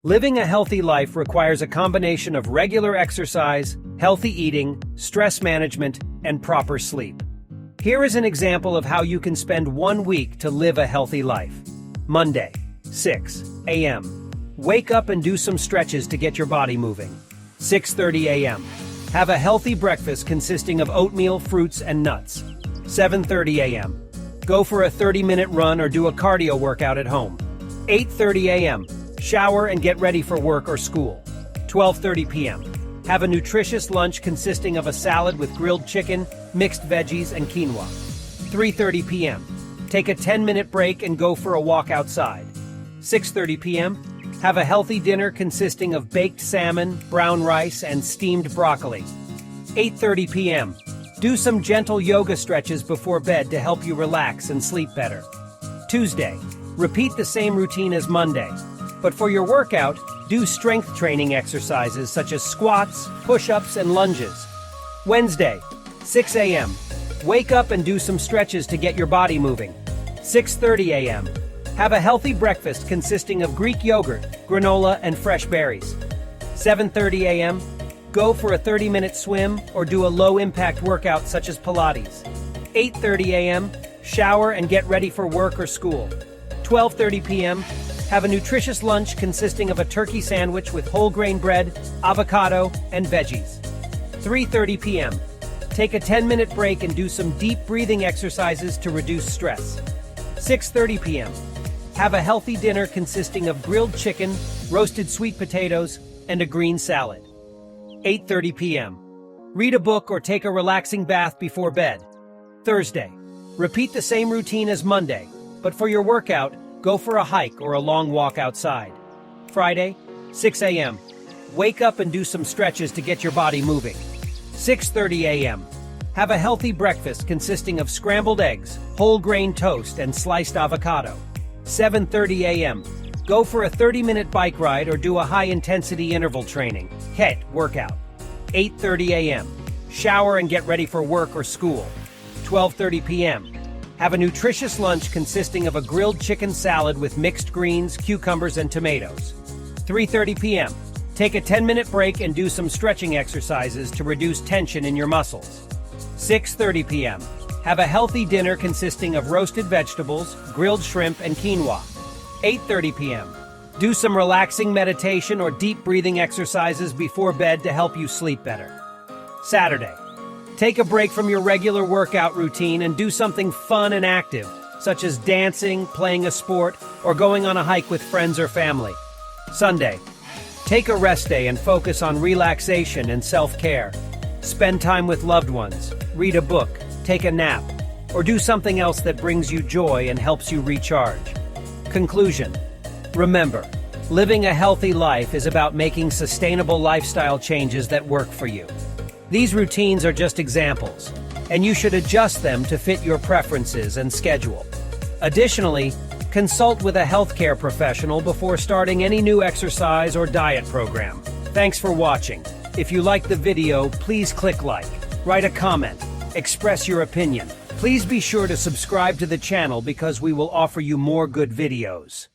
Living a healthy life requires a combination of regular exercise, healthy eating, stress management, and proper sleep. Here is an example of how you can spend 1 week to live a healthy life. Monday, 6 a.m. Wake up and do some stretches to get your body moving. 6:30 a.m. Have a healthy breakfast consisting of oatmeal, fruits, and nuts. 7:30 a.m. Go for a 30-minute run or do a cardio workout at home. 8:30 a.m. Shower and get ready for work or school. 12:30 p.m. Have a nutritious lunch consisting of a salad with grilled chicken, mixed veggies, and quinoa. 3:30 p.m. Take a 10-minute break and go for a walk outside. 6:30 p.m. Have a healthy dinner consisting of baked salmon, brown rice, and steamed broccoli. 8:30 p.m. Do some gentle yoga stretches before bed to help you relax and sleep better. Tuesday, repeat the same routine as Monday, but for your workout, do strength training exercises such as squats, push-ups, and lunges. Wednesday, 6 a.m. Wake up and do some stretches to get your body moving. 6:30 a.m. Have a healthy breakfast consisting of Greek yogurt, granola, and fresh berries. 7:30 a.m. Go for a 30-minute swim or do a low-impact workout such as Pilates. 8:30 a.m. Shower and get ready for work or school. 12:30 p.m. Have a nutritious lunch consisting of a turkey sandwich with whole grain bread, avocado, and veggies. 3:30 p.m. Take a 10-minute break and do some deep breathing exercises to reduce stress. 6:30 p.m. Have a healthy dinner consisting of grilled chicken, roasted sweet potatoes, and a green salad. 8:30 p.m. Read a book or take a relaxing bath before bed. Thursday, repeat the same routine as Monday, but for your workout, go for a hike or a long walk outside. Friday, 6 a.m. Wake up and do some stretches to get your body moving. 6:30 a.m. Have a healthy breakfast consisting of scrambled eggs, whole grain toast, and sliced avocado. 7:30 a.m. Go for a 30-minute bike ride or do a high-intensity interval training, HIIT workout. 8:30 a.m. Shower and get ready for work or school. 12:30 p.m. Have a nutritious lunch consisting of a grilled chicken salad with mixed greens, cucumbers, and tomatoes. 3:30 p.m. Take a 10-minute break and do some stretching exercises to reduce tension in your muscles. 6:30 p.m. Have a healthy dinner consisting of roasted vegetables, grilled shrimp, and quinoa. 8:30 p.m. Do some relaxing meditation or deep breathing exercises before bed to help you sleep better. Saturday, take a break from your regular workout routine and do something fun and active, such as dancing, playing a sport, or going on a hike with friends or family. Sunday, take a rest day and focus on relaxation and self-care. Spend time with loved ones, read a book, take a nap, or do something else that brings you joy and helps you recharge. Conclusion. Remember, living a healthy life is about making sustainable lifestyle changes that work for you. These routines are just examples, and you should adjust them to fit your preferences and schedule. Additionally, consult with a healthcare professional before starting any new exercise or diet program. Thanks for watching. If you liked the video, please click like, write a comment, express your opinion. Please be sure to subscribe to the channel because we will offer you more good videos.